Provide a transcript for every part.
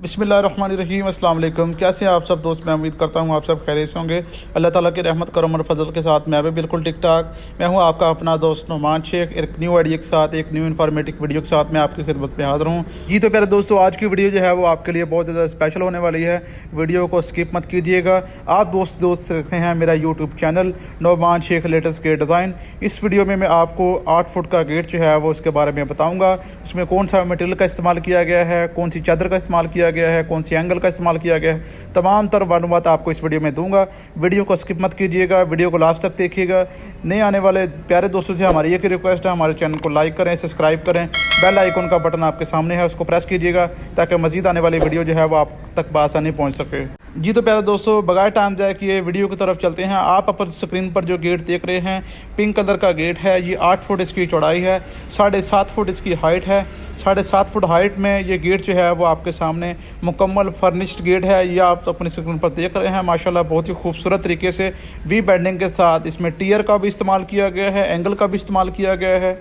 बिस्मिल्लाहिर्रहमानिर्रहीम अस्सलाम वालेकुम। कैसे हैं आप सब दोस्त? मैं उम्मीद करता हूँ आप सब खैरियत से होंगे। अल्लाह ताला की रहमत करम और फजल के साथ मैं भी बिल्कुल ठीक ठाक। मैं हूँ आपका अपना दोस्त नुमान शेख, एक न्यू आइडिया के साथ, एक न्यू इन्फॉर्मेटिव वीडियो के साथ मैं आपकी खिदमत में हाज़िर हूँ। जी तो प्यारे दोस्तों, आज की वीडियो जो है वो आपके लिए बहुत ज़्यादा स्पेशल होने वाली है। वीडियो को स्किप मत कीजिएगा। आप दोस्त देख रहे हैं मेरा YouTube channel Numan Shaikh latest gate design. इस वीडियो में मैं आपको 8 फुट का गेट जो है वो उसके बारे में बताऊँगा। उसमें कौन सा मटेरियल का इस्तेमाल किया गया है, कौन सी चादर का इस्तेमाल किया गया है, कौन सी एंगल का इस्तेमाल किया गया है, तमाम तर मालूमात आपको इस वीडियो में दूंगा। वीडियो को स्किप मत कीजिएगा, वीडियो को लास्ट तक देखिएगा। नए आने वाले प्यारे दोस्तों से हमारी एक रिक्वेस्ट है, हमारे चैनल को लाइक करें, सब्सक्राइब करें, बेल आइकन का बटन आपके सामने है उसको प्रेस कीजिएगा ताकि मजीद आने वाली वीडियो जो है वो आप तक बआसानी पहुँच सके। जी तो प्यारे दोस्तों, बगैर टाइम जाए किए वीडियो की तरफ चलते हैं। आप अपनी स्क्रीन पर जो गेट देख रहे हैं पिंक कलर का गेट है। ये 8 फुट इसकी चौड़ाई है, 7.5 फुट इसकी हाइट है। 7.5 फुट हाइट में ये गेट जो है वो आपके सामने मुकम्मल फर्निश्ड गेट है। ये आप अपनी स्क्रीन पर देख रहे हैं। माशाल्लाह बहुत ही खूबसूरत तरीके से वी बेंडिंग के साथ इसमें टियर का भी इस्तेमाल किया गया है, एंगल का भी इस्तेमाल किया गया है।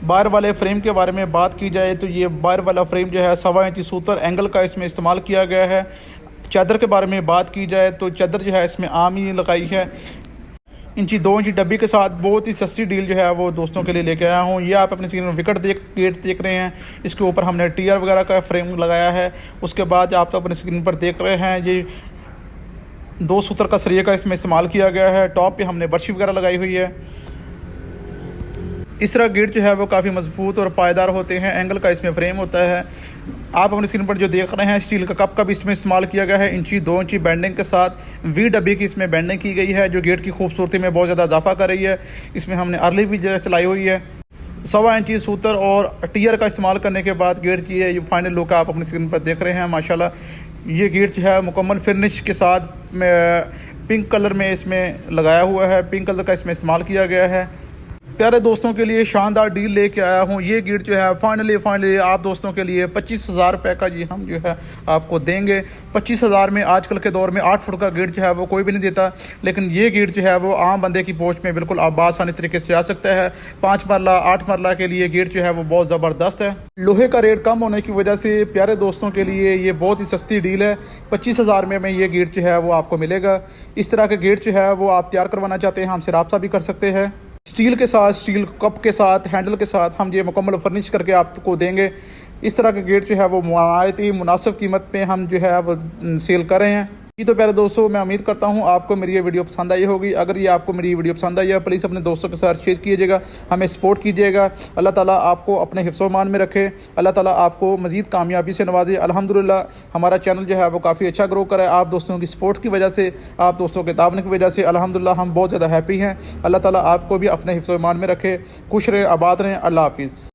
बार वाले फ्रेम के बारे में बात की जाए तो ये बार वाला फ्रेम जो है 1.25 इंची सूतर एंगल का इसमें इस्तेमाल किया गया है। चादर के बारे में बात की जाए तो चादर जो है इसमें आम ही लगाई है। 2 इंची डब्बी के साथ बहुत ही सस्ती डील जो है वो दोस्तों के लिए लेके आया हूँ। ये आप अपने स्क्रीन में विकेट गेट देख रहे हैं। इसके ऊपर हमने टीयर वगैरह का फ्रेम लगाया है। उसके बाद आप तो अपने स्क्रीन पर देख रहे हैं ये 2 सूत्र का सरिया का इसमें इस्तेमाल किया गया है। टॉप पे हमने बर्शी वगैरह लगाई हुई है। इस तरह गेट जो है वो काफ़ी मजबूत और पायदार होते हैं। एंगल का इसमें फ्रेम होता है। आप अपनी स्क्रीन पर जो देख रहे हैं स्टील का कप का भी इसमें इस्तेमाल किया गया है। 2 इंची बेंडिंग के साथ वी डब्बी की इसमें बेंडिंग की गई है जो गेट की खूबसूरती में बहुत ज़्यादा इजाफा कर रही है। इसमें हमने अर्ली भी चलाई हुई है। 1.25 इंची सूतर और टियर का इस्तेमाल करने के बाद गेट की ये फाइनल लुक आप अपनी स्क्रीन पर देख रहे हैं। माशाल्लाह ये गेट जो है मुकम्मल फिनिश के साथ पिंक कलर में इसमें लगाया हुआ है। पिंक कलर का इसमें इस्तेमाल किया गया है। प्यारे दोस्तों के लिए शानदार डील लेके आया हूँ। ये गेट जो है फाइनली आप दोस्तों के लिए 25,000 रुपये का जी हम जो है आपको देंगे। 25,000 में आजकल के दौर में 8 फुट का गेट जो है वो कोई भी नहीं देता, लेकिन ये गेट जो है वो आम बंदे की पहुँच में बिल्कुल आसानी तरीके से जा सकता है। 5 मरला 8 मरला के लिए गेट जो है वो बहुत ज़बरदस्त है। लोहे का रेट कम होने की वजह से प्यारे दोस्तों के लिए ये बहुत ही सस्ती डील है। 25,000 में ये गेट जो है वो आपको मिलेगा। इस तरह के गेट जो है वो आप तैयार करवाना चाहते हैं हमसे रब्ता भी कर सकते हैं। स्टील के साथ, स्टील कप के साथ, हैंडल के साथ हम ये मुकम्मल फर्निश करके आपको देंगे। इस तरह के गेट जो है वो बहुत ही मुनासिब कीमत पे हम जो है वो सेल कर रहे हैं। ये तो प्यारे दोस्तों, मैं उम्मीद करता हूँ आपको मेरी ये वीडियो पसंद आई होगी। अगर ये आपको मेरी वीडियो पसंद आई है प्लीज़ अपने दोस्तों के साथ शेयर कीजिएगा, हमें सपोर्ट कीजिएगा। अल्लाह ताला आपको अपने हिफ्ज़-ओ-मान में रखे, अल्लाह ताला आपको मज़ीद कामयाबी से नवाजे। अल्हम्दुलिल्लाह हमारा चैनल जो है वो काफ़ी अच्छा ग्रो करा है। आप दोस्तों की सपोर्ट की वजह से, आप दोस्तों के तावन की वजह से अल्हम्दुलिल्लाह हम बहुत ज़्यादा हैप्पी हैं। अल्लाह ताला आपको भी अपने हिफ्ज़-ओ-मान में रखे। खुश रहें, आबाद रहें। अल्लाह हाफ़िज़।